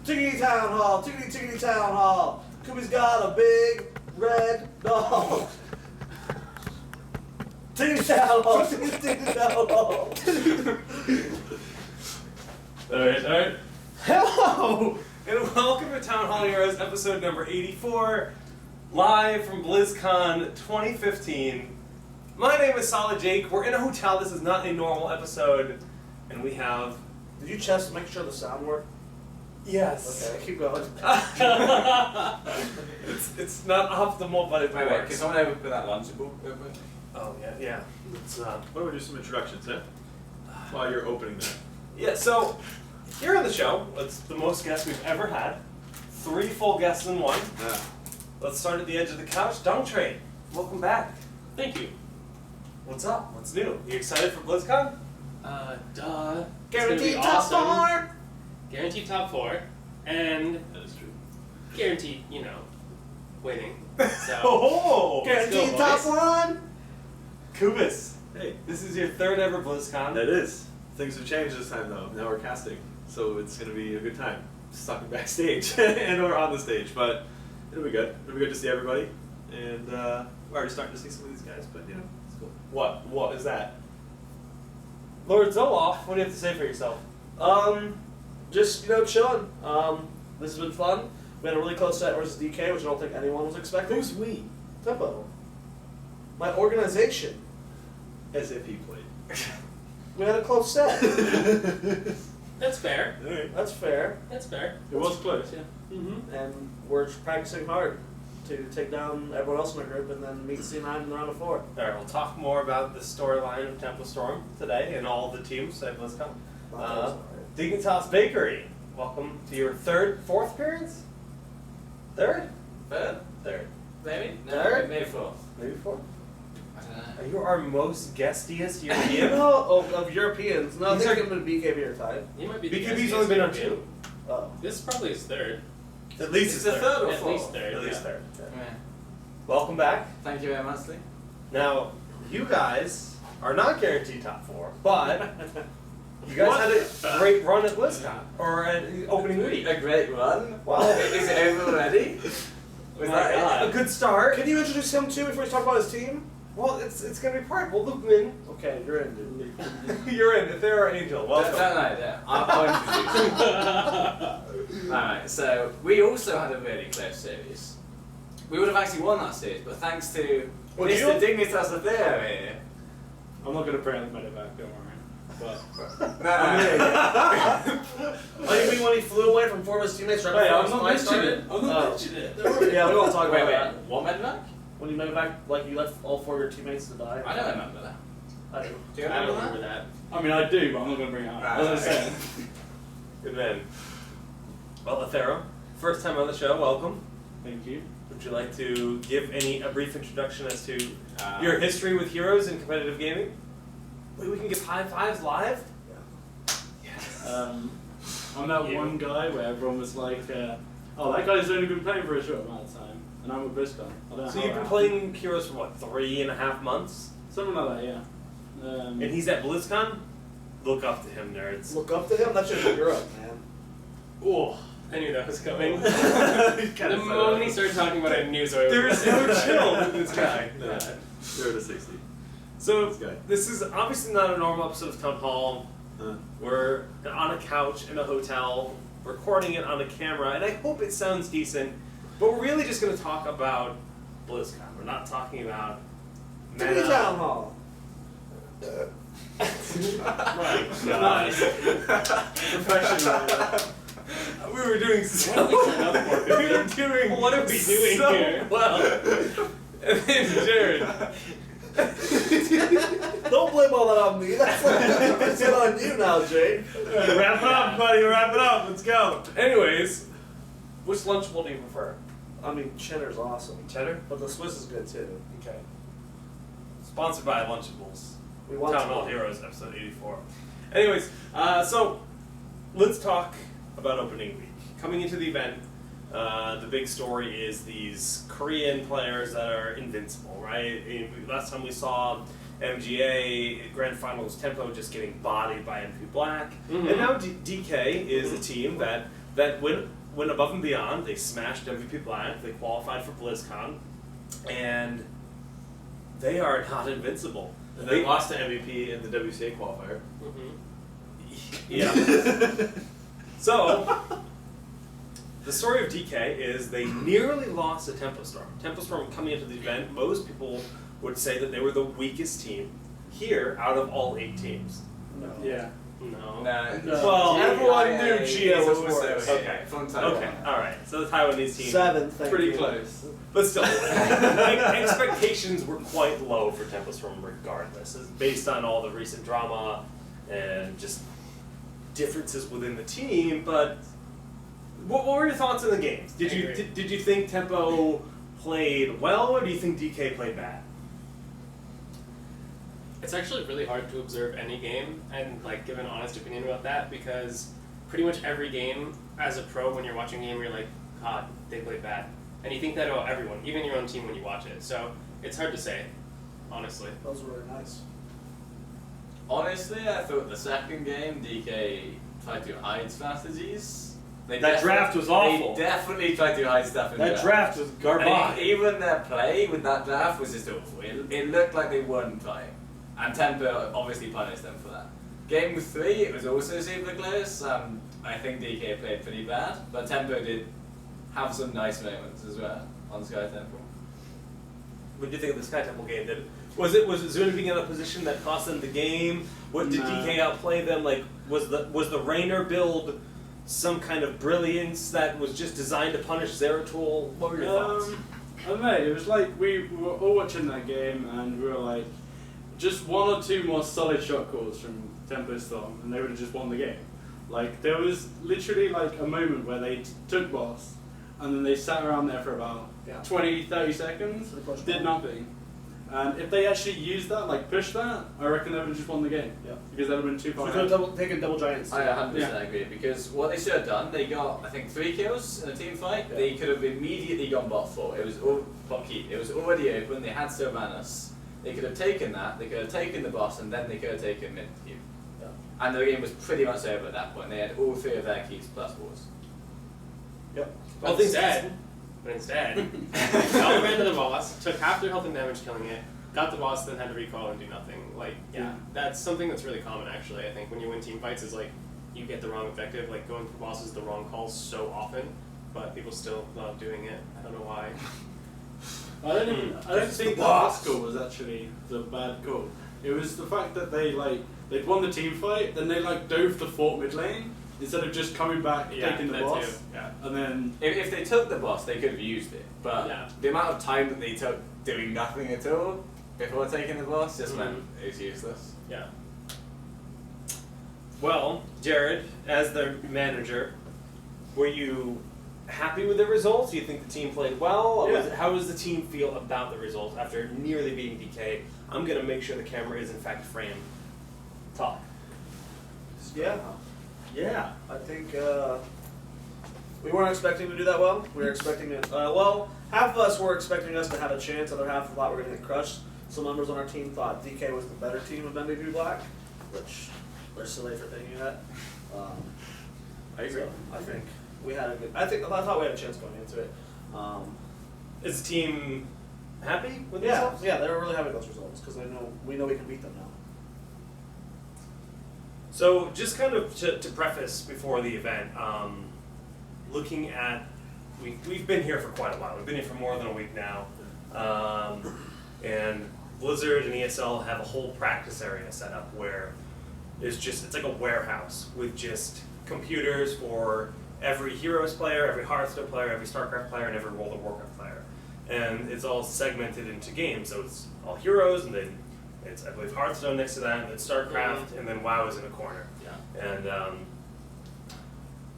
Tickety Town Hall, tickety Town Hall. Kubi's got a big red dog. Tickety Town Hall, tickety Town Hall. Alright. Hello! And welcome to Town Hall Heroes episode number 84, live from BlizzCon 2015. My name is Solid Jake. We're in a hotel. This is not a normal episode. And we have... Did you check to make sure the sound worked? Yes. Okay, keep going. it's not optimal, but it Wait, works. can someone open that Lunchable? Oh, yeah. It's, Why don't we do some introductions, eh? While you're opening that. yeah, so here on the show, it's the most guests we've ever had. 3 full guests in one. Yeah. Let's start at the edge of the couch. Dunk Trade, welcome back. Thank you. What's up? What's new? You excited for BlizzCon? Duh. Guaranteed It's top gonna be awesome. 4. Guaranteed top 4. And That is true. guaranteed, winning. So, Oh! Guaranteed go, top boys. 1. Kubis, Hey, this is your 3rd ever BlizzCon. that is. Things have changed this time, though. Now we're casting. So it's going to be a good time. Just talking backstage and or on the stage. But it'll be good. It'll be good to see everybody. And we're already starting to see some of these guys, but, it's cool. What is that? Lord Zoloff, what do you have to say for yourself? Just, chilling. This has been fun. We had a really close set versus DK, which I don't think anyone was expecting. Who's we? Tempo. My organization. As if he played. We had a close set. that's fair. Alright. That's fair. That's fair. It was close, yeah. Mm-hmm. And we're practicing hard to take down everyone else in our group and then meet C9 in the round of 4. Alright, we'll talk more about the storyline of Temple Storm today and all the teams at BlizzCon. Dignitas Bakery, welcome to your 4th appearance? 3rd? Third? Maybe? No, Third? maybe fourth. Maybe 4? I don't know. You are our most guestiest European. No, of Europeans. No, I These think are- I'm going to BKB or tied. He might be the BKB's guest only been on European. 2. Oh. This is probably his 3rd. At least It's the third or At fourth? least 3rd. At least yeah. 3rd. Yeah. Welcome back. Thank you very much, Lee. Now, you guys are not guaranteed top 4, but you guys had a great run at BlizzCon, or at opening week. A great run? Wow. Is it over already? Was My that God. it? A good start. Can you introduce him too before we talk about his team? Well, it's gonna be part. We'll loop him in. Okay, you're in, dude. You're in. If they're our angel, No, welcome. I'll introduce you. Alright, so we also had a really close series. We would have actually won that series, but thanks to Would Mr. you? Dignitas of there here. I'm not going to bring anybody back, don't worry. But Oh, you mean when he flew away from 4 of his teammates right Hey, before I'm his not fight mentioning started? it. I'm not Oh. mentioning it. Yeah, we won't talk about Wait, that. what medevac? When you made back, like you left all 4 of your teammates to die. I don't remember that. I do. Do you I remember don't that? remember that. I mean, I do, but I'm not going to bring it up. As I said. Good man. Well, Athero, first time on the show. Welcome. Thank you. Would you like to give a brief introduction as to your history with heroes in competitive gaming? Wait, we can give high fives live? I'm that You. one guy where everyone was like, oh, that guy's only been playing for a short amount of time. And I'm with BlizzCon. I don't know So how you've that been playing heroes for what, 3.5 months? happened. Something like that, yeah. And he's at BlizzCon? Look up to him, nerds. Look up to him? That's just Europe, man. Oh, I knew that was coming. the The moment he started talking about it, I knew it was over. There's no chill with this guy. No. 0 to 60. So, This guy. this is obviously not a normal episode of Town Hall. We're on a couch in a hotel, recording it on a camera, and I hope it sounds decent, but we're really just going to talk about BlizzCon. We're not talking about Tickety meta. Town Hall. Right. Nice. Professional. We were doing so we were doing What are we doing so here? well. And then Jared. Don't blame all that on me. That's like 50% on you now, Jay. Wrap it up, buddy. Wrap it up. Let's go. Anyways, which Lunchable do you prefer? I mean, Cheddar's awesome. Cheddar? But the Swiss is good too. Okay. Sponsored by Lunchables. We want Town to. Hall Heroes, episode 84. Anyways, so let's talk about opening week. Coming into the event, the big story is these Korean players that are invincible, right? Last time we saw MGA Grand Finals Tempo just getting bodied by MP Black, Mhm. and now DK is a team that that went above and beyond. They smashed MVP Black. They qualified for BlizzCon, and they are not invincible. And they lost to MVP in the WCA qualifier. Yeah. So, the story of DK is they nearly lost to Tempo Storm. Tempo Storm coming into the event, most people would say that they were the weakest team here out of all 8 teams. No. Yeah. No. No. Well, everyone knew Gia was worse. Okay. From Taiwan. Okay, alright. So the Taiwanese team. 7th, thank Pretty you. close. But still, expectations were quite low for Tempo Storm regardless, based on all the recent drama and just differences within the team. But what were your thoughts on the games? Did you think Tempo played well, or do you think DK played bad? It's actually really hard to observe any game and like give an honest opinion about that because pretty much every game as a pro when you're watching a game you're like, God, they played bad. And you think that about everyone, even your own team when you watch it. So it's hard to say, honestly. Those were really nice. Honestly, I thought the second game, DK tried to hide strategies. That draft was awful. They definitely tried to hide stuff in That draft was garbage. And even their play with that draft was just awful. It looked like they weren't trying. And Tempo obviously punished them for that. Game 3, it was also super close. I think DK played pretty bad, but Tempo did have some nice moments as well on Sky Temple. What did you think of the Sky Temple game? Was it Zuna being in a position that cost them the game? What did DK outplay them? Like was the Rainer build some kind of brilliance that was just designed to punish Zeratul? What were your thoughts? I don't know, it was like we were all watching that game and we were like, just 1 or 2 more solid shot calls from Tempo Storm and they would have just won the game. Like there was literally like a moment where they took boss and then they sat around there for about 20-30 seconds, did nothing. And if they actually used that, like pushed that, I reckon they would have just won the game. Yeah. Because that would have been too So far we could ahead. have taken double giants. I 100% agree, because what they should have done, they got, I think, 3 kills in a team fight. Yeah. They could have immediately gone bot 4. It was all bot keep. It was already open, they had Sylvanas. They could have taken that, they could have taken the boss, and then they could have taken mid keep. Yeah. And the game was pretty much over at that point. They had all 3 of their keeps plus wars. Yep. But instead, got ran to the boss, took half their health and damage killing it, got the boss, then had to recall and do nothing. Like, Yeah. that's something that's really common actually. I think when you win team fights is like, you get the wrong objective, like going for bosses the wrong calls so often, but people still love doing it. I don't know why. I don't think the boss call was actually the bad call. It was the fact that they'd won the team fight, then they dove to fort mid lane instead of just coming back, taking the that boss, too. Yeah. and then If they took the boss, they could have used it. But Yeah. the amount of time that they took doing nothing at all before taking the boss just Mhm. meant it was useless. Yeah. Well, Jared, as their manager, were you happy with the results? Do you think the team played well? Yeah. How does the team feel about the results after nearly beating DK? I'm going to make sure the camera is in fact framed. Talk. Yeah. Yeah. I think we weren't expecting to do that well. We were expecting it. Half of us were expecting us to have a chance. The other half thought we were going to get crushed. Some members on our team thought DK was the better team of MVP Black, which they're silly for thinking that. I agree. So I think we had a good. I thought we had a chance going into it. Is the team happy with the Yeah, results? yeah, they were really happy with those results because we know we can beat them now. So, just kind of to preface before the event, looking at, we've been here for quite a while. We've been here for more than a week now. And Blizzard and ESL have a whole practice area set up where it's like a warehouse with just computers for every Heroes player, every Hearthstone player, every StarCraft player, and every World of Warcraft player. And it's all segmented into games. So it's all Heroes, and then it's, I believe, Hearthstone next to that, and then StarCraft, and then WoW is in a corner. Yeah. And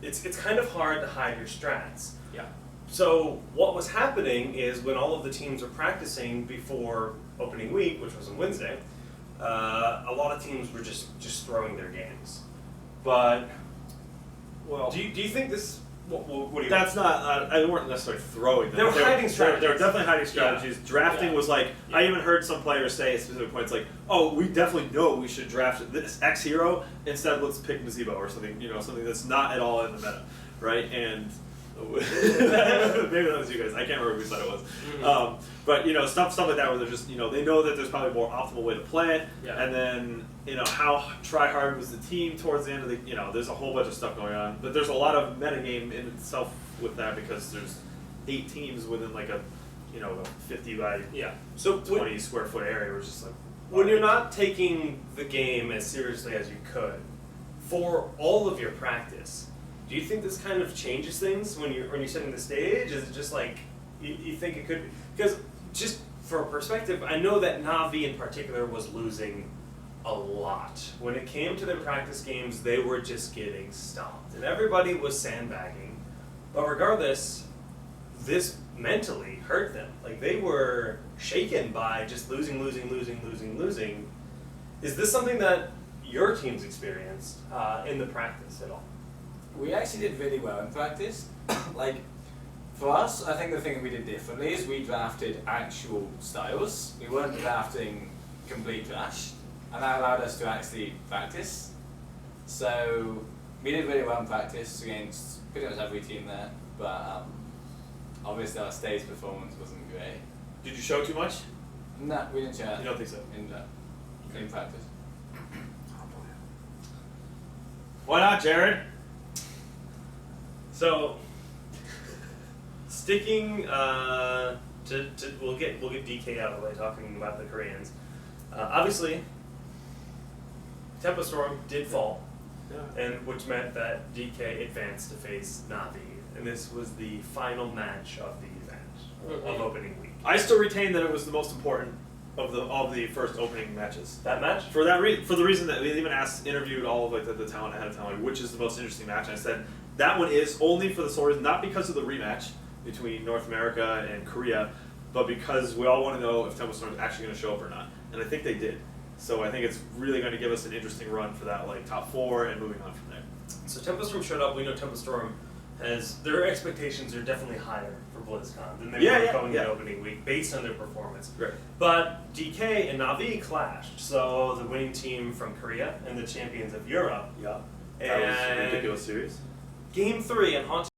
it's kind of hard to hide your strats. Yeah. So what was happening is when all of the teams were practicing before opening week, which was on Wednesday, a lot of teams were just throwing their games. But Well, do you think this? What do you? That's not. They weren't necessarily throwing them. They were hiding strategies. They were definitely hiding strategies. Yeah. Drafting Yeah. was like. Yeah. I even heard some players say at specific points like, "Oh, we definitely know we should draft this X hero instead. Let's pick Mazibo or something. Something that's not at all in the meta." right? And maybe that was you guys. I can't remember who said it was. But stuff like that where they're just they know that there's probably a more optimal way to play it, Yeah. and then how try hard was the team towards the end of the there's a whole bunch of stuff going on. But there's a lot of metagame in itself with that because there's 8 teams within like a a 50 by So 20 square foot area. We're just like when you're not taking the game as seriously as you could, for all of your practice, do you think this kind of changes things when you're setting the stage? Is it just like you think it could? Because just for perspective, I know that Na'Vi in particular was losing a lot when it came to their practice games. They were just getting stomped, and everybody was sandbagging. But regardless, this mentally hurt them. Like they were shaken by just losing. Is this something that your team's experienced in the practice at all? We actually did really well in practice. Like, for us, I think the thing that we did differently is we drafted actual styles. We weren't drafting complete trash, and that allowed us to actually practice. So, we did really well in practice against pretty much every team there, but obviously our stage performance wasn't great. did you show too much? No, we didn't share You don't think so? in practice. Why not, Jared? So, sticking to we'll get DK out of the way talking about the Koreans. Obviously, Tempo Storm did fall, and which meant that DK advanced to face Na'Vi, and this was the final match of the event of opening week. I still retain that it was the most important of the first opening matches. That match? For the reason that we even interviewed all of the talent ahead of time, like, which is the most interesting match. And I said that one is only for the sole reason, not because of the rematch between North America and Korea, but because we all want to know if Tempo Storm is actually going to show up or not. And I think they did. So I think it's really going to give us an interesting run for that top 4 and moving on from there. So Tempo Storm showed up. We know Tempo Storm their expectations are definitely higher for BlizzCon than they were going in opening week based on their performance. Right. But DK and Na'Vi clashed. So the winning team from Korea and the champions of Europe. Yeah. And That was a ridiculous series. Game 3 and Haunted